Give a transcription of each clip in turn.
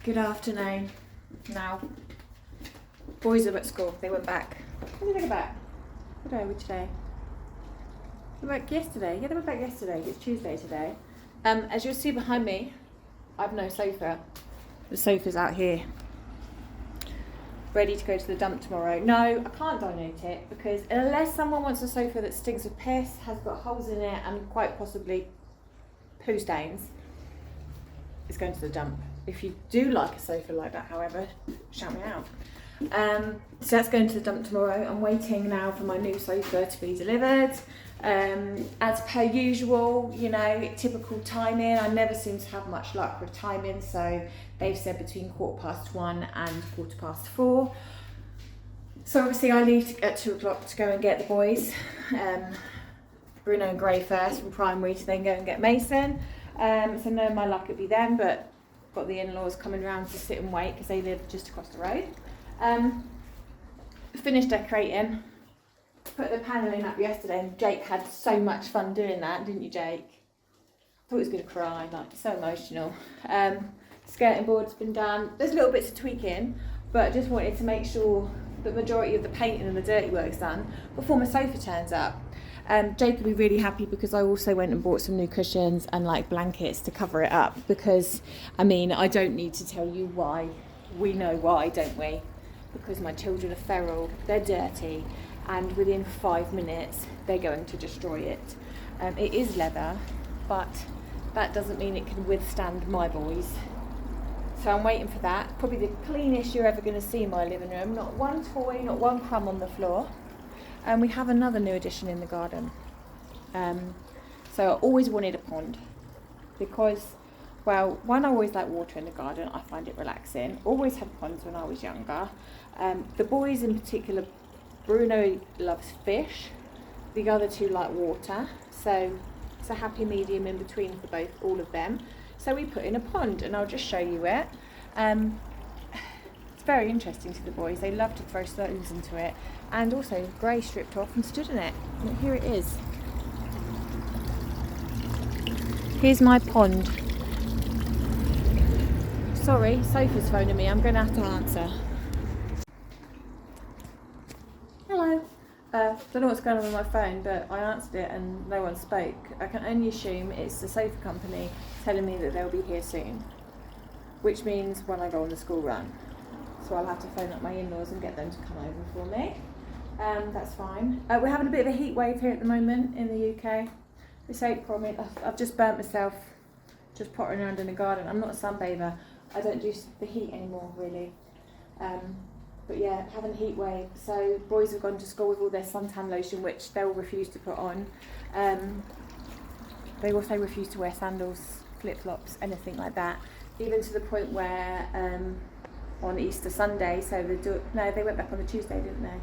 Good afternoon. Now, boys are at school. They went back. When did they go back? What day are we today? They went back yesterday. Yeah, they went back yesterday. It's Tuesday today. As you'll see behind me, I've no sofa. The sofa's out here, ready to go to the dump tomorrow. No, I can't donate it because unless someone wants a sofa that stinks of piss, has got holes in it, and quite possibly poo stains, it's going to the dump. If you do like a sofa like that, however, shout me out. So that's going to the dump tomorrow. I'm waiting now for my new sofa to be delivered. As per usual, you know, typical timing. I never seem to have much luck with timing, so they've said between 1:15 and 4:15. So obviously I leave at 2 o'clock to go and get the boys. Bruno and Gray first from primary to then go and get Mason. So no, my luck would be them, but got the in-laws coming round to sit and wait because they live just across the road. Finished decorating, put the panelling up yesterday, and Jake had so much fun doing that, didn't you, Jake? Thought he was going to cry, like, so emotional. Skirting board's been done. There's little bits of tweaking, but just wanted to make sure the majority of the painting and the dirty work's done before my sofa turns up. Jake will be really happy because I also went and bought some new cushions and like blankets to cover it up because, I mean, I don't need to tell you why. We know why, don't we? Because my children are feral, they're dirty, and within 5 minutes they're going to destroy it. It is leather, but that doesn't mean it can withstand my boys. So I'm waiting for that. Probably the cleanest you're ever going to see in my living room. Not one toy, not one crumb on the floor. And we have another new addition in the garden. So I always wanted a pond because, well, one, I always like water in the garden. I find it relaxing. Always had ponds when I was younger. The boys in particular, Bruno loves fish. The other two like water. So it's a happy medium in between for both, all of them. So we put in a pond, and I'll just show you it. It's very interesting to the boys. They love to throw stones into it. And also, Gray stripped off and stood in it. And here it is. Here's my pond. Sorry, Sophie's phoning me. I'm going to have to answer. Hello. Don't know what's going on with my phone, but I answered it and no one spoke. I can only assume it's the sofa company telling me that they'll be here soon, which means when I go on the school run. So I'll have to phone up my in-laws and get them to come over for me. That's fine. We're having a bit of a heat wave here at the moment in the UK. This April, I mean, I've just burnt myself just pottering around in the garden. I'm not a sunbather. I don't do the heat anymore, really. But yeah, having a heat wave. So boys have gone to school with all their suntan lotion, which they'll refuse to put on. They also refuse to wear sandals, flip-flops, anything like that. Even to the point where on Easter Sunday, they went back on the Tuesday, didn't they?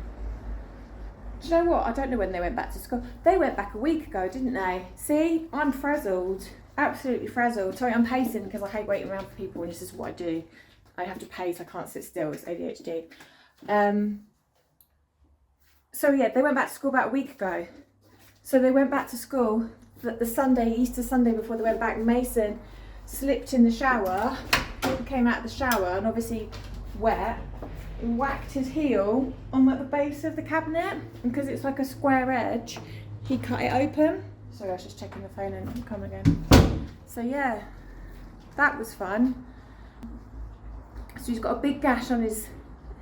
Do you know what? I don't know when they went back to school. They went back a week ago, didn't they? See, I'm frazzled. Absolutely frazzled. Sorry, I'm pacing because I hate waiting around for people, and this is what I do. I have to pace, I can't sit still, it's ADHD. So yeah, they went back to school about a week ago. So they went back to school the Sunday, Easter Sunday, before they went back. Mason slipped in the shower, came out of the shower, and obviously wet, and whacked his heel on the base of the cabinet, and because it's like a square edge, he cut it open. Sorry, I was just checking the phone and come again. So yeah, that was fun. So he's got a big gash on his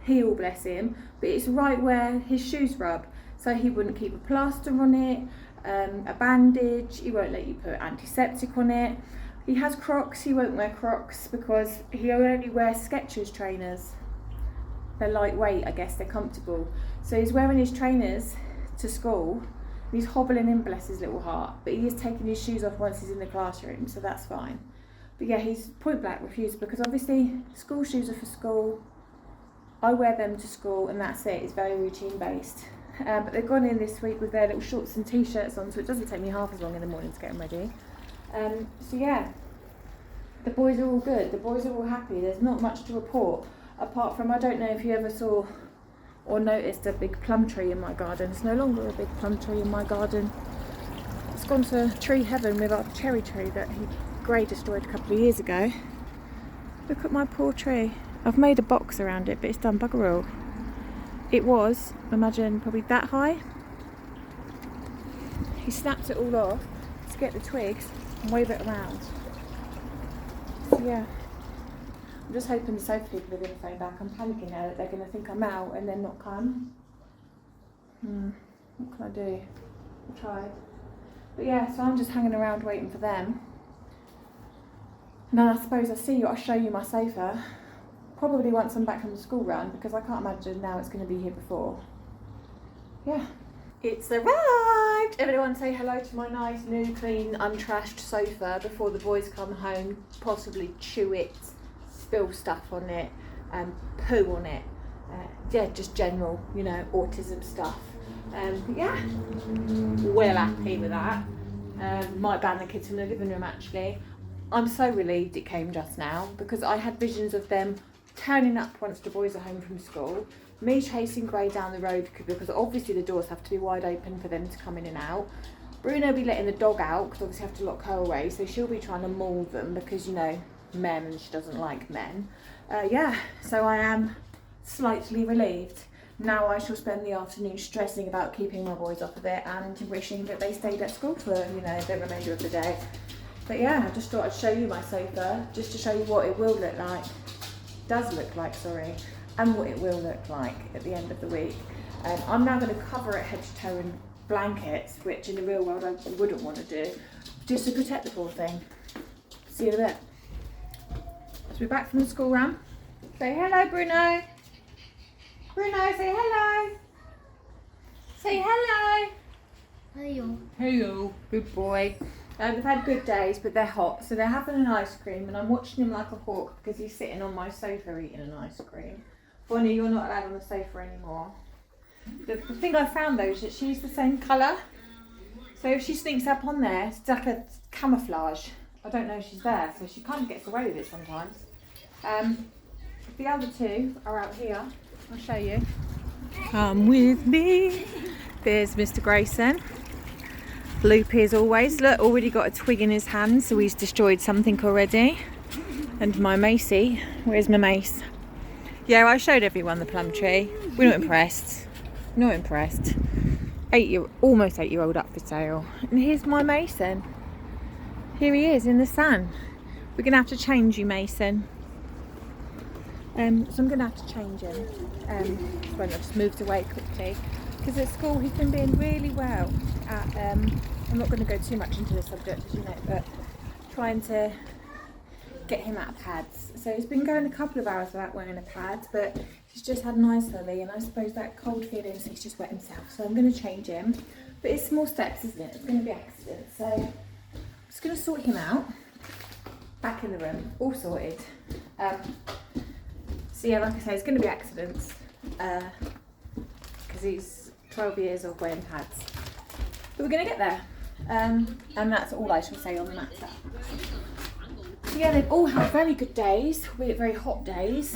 heel, bless him, but it's right where his shoes rub. So he wouldn't keep a plaster on it, a bandage, he won't let you put antiseptic on it. He has Crocs, he won't wear Crocs because he only wears Skechers trainers. They're lightweight, I guess, they're comfortable. So he's wearing his trainers to school, and he's hobbling in, bless his little heart, but he is taking his shoes off once he's in the classroom, so that's fine. But yeah, he's point blank refused because obviously school shoes are for school. I wear them to school and that's it. It's very routine based. But they've gone in this week with their little shorts and t-shirts on, so it doesn't take me half as long in the morning to get them ready. So yeah, the boys are all good. The boys are all happy. There's not much to report apart from, I don't know if you ever saw or noticed a big plum tree in my garden. It's no longer a big plum tree in my garden. It's gone to tree heaven with our cherry tree that Gray destroyed a couple of years ago. Look at my poor tree. I've made a box around it, but it's done bugger all. It was, imagine, probably that high. He snapped it all off to get the twigs and wave it around. So yeah, I'm just hoping the sofa people are going to phone back. I'm panicking now that they're going to think I'm out and then not come. What can I do? I'll try. But yeah, so I'm just hanging around waiting for them. And then I suppose I'll show you my sofa. Probably once I'm back from the school run, because I can't imagine now it's going to be here before. Yeah. It's arrived! Everyone say hello to my nice, new, clean, untrashed sofa before the boys come home, possibly chew it, spill stuff on it, poo on it. Yeah, just general, you know, autism stuff. Yeah, well happy with that. Might ban the kids from the living room actually. I'm so relieved it came just now, because I had visions of them turning up once the boys are home from school, me chasing Gray down the road because obviously the doors have to be wide open for them to come in and out. Bruno will be letting the dog out because obviously have to lock her away, so she'll be trying to maul them because, you know, men, and she doesn't like men. Yeah, so I am slightly relieved. Now I shall spend the afternoon stressing about keeping my boys off of it and wishing that they stayed at school for, you know, the remainder of the day. But yeah, I just thought I'd show you my sofa, just to show you what it will look like. Does look like, sorry, and what it will look like at the end of the week. I'm now going to cover it head to toe in blankets, which in the real world I wouldn't want to do, just to protect the poor thing. See you in a bit. So we're back from the school run. Say hello, Bruno. Bruno, say hello. Say hello. Hello. Hello. Good boy. We've had good days, but they're hot, so they're having an ice cream, and I'm watching him like a hawk because he's sitting on my sofa eating an ice cream. Bonnie, you're not allowed on the sofa anymore. The thing I found though is that she's the same colour, so if she sneaks up on there, it's like a camouflage. I don't know she's there, so she kind of gets away with it sometimes. The other two are out here. I'll show you. Come with me. There's Mr. Grayson. Loopy as always. Look, already got a twig in his hand, so he's destroyed something already. And my Macy. Where's my mace? Yeah, I showed everyone the plum tree. We're not impressed. Not impressed. Almost 8-year-old up for sale. And here's my Mason. Here he is in the sun. We're going to have to change you, Mason. So I'm going to have to change him. When I just moved away quickly. Because at school he's been doing really well at, I'm not going to go too much into the subject, as you know, but trying to get him out of pads. So he's been going a couple of hours without wearing a pad, but he's just had an ice lolly, and I suppose that cold feeling, so he's just wet himself. So I'm going to change him. But it's small steps, isn't it? It's going to be accidents. So I'm just going to sort him out. Back in the room, all sorted. So yeah, like I say, it's going to be accidents. Because he's 12 years of wearing pads. But we're going to get there. And that's all I shall say on the matter. So yeah, they've all had very good days, very hot days.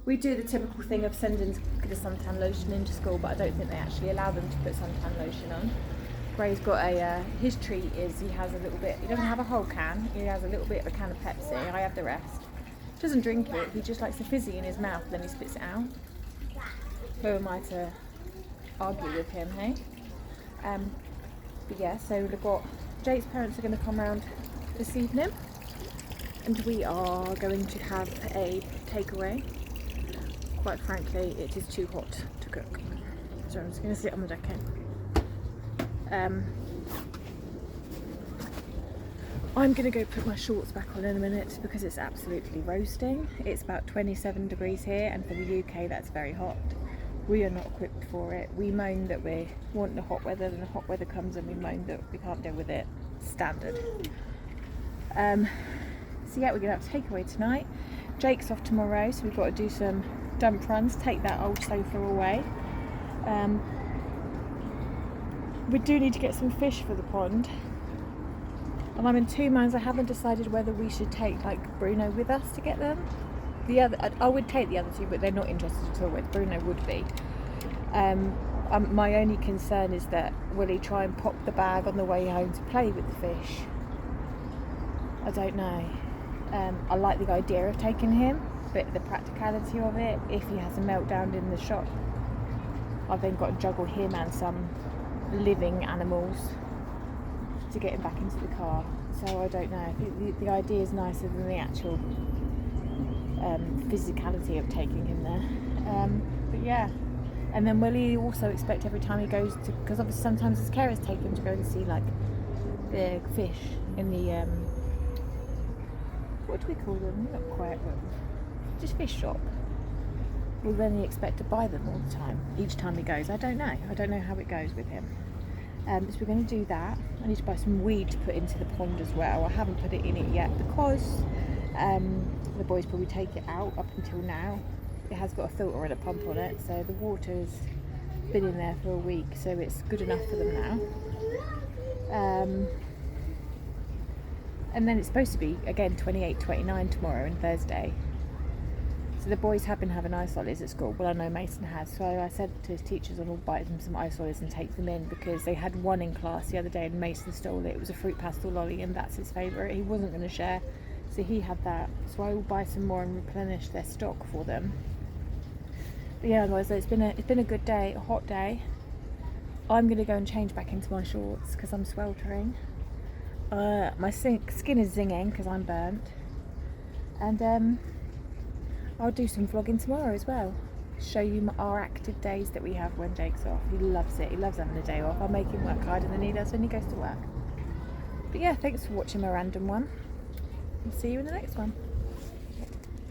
We do the typical thing of sending the suntan lotion into school, but I don't think they actually allow them to put suntan lotion on. Gray's got his treat is he has a little bit, he doesn't have a whole can, he has a little bit of a can of Pepsi, I have the rest. Doesn't drink it, he just likes the fizzy in his mouth, then he spits it out. Who am I to argue with him, hey? But yeah, so we've got Jake's parents are going to come round this evening, and we are going to have a takeaway. Quite frankly, it is too hot to cook, so I'm just going to sit on the deck. I'm going to go put my shorts back on in a minute because it's absolutely roasting. It's about 27 degrees here, and for the UK that's very hot. We are not equipped for it. We moan that we want the hot weather, and the hot weather comes and we moan that we can't deal with it. Standard. So yeah, we're going to have a takeaway tonight. Jake's off tomorrow, so we've got to do some dump runs, take that old sofa away. We do need to get some fish for the pond. And I'm in two minds. I haven't decided whether we should take like Bruno with us to get them. I would take the other two, but they're not interested at all. With Bruno would be. My only concern is that will he try and pop the bag on the way home to play with the fish? I don't know. I like the idea of taking him, but the practicality of it, if he has a meltdown in the shop, I've then got to juggle him and some living animals to get him back into the car. So I don't know. The idea is nicer than the actual physicality of taking him there. But yeah. And then will he also expect every time he goes to, because obviously sometimes his carers take him to go and see like the fish in the what do we call them? Not quite, but just fish shop. Will then he expect to buy them all the time, each time he goes? I don't know. I don't know how it goes with him. So we're going to do that. I need to buy some weed to put into the pond as well. I haven't put it in it yet because the boys probably take it out up until now. It has got a filter and a pump on it, so the water's been in there for a week, so it's good enough for them now. And then it's supposed to be again 28, 29 tomorrow and Thursday. So the boys have been having ice lollies at school. Well, I know Mason has. So I said to his teachers, I'll buy them some ice lollies and take them in, because they had one in class the other day and Mason stole it. It was a fruit pastel lolly and that's his favourite. He wasn't going to share, so he had that. So I will buy some more and replenish their stock for them. But yeah, guys, it's been a good day, a hot day. I'm going to go and change back into my shorts because I'm sweltering. My skin is zinging because I'm burnt. And I'll do some vlogging tomorrow as well. Show you our active days that we have when Jake's off. He loves it. He loves having a day off. I'll make him work harder than he does when he goes to work. But yeah, thanks for watching my random one. I'll see you in the next one.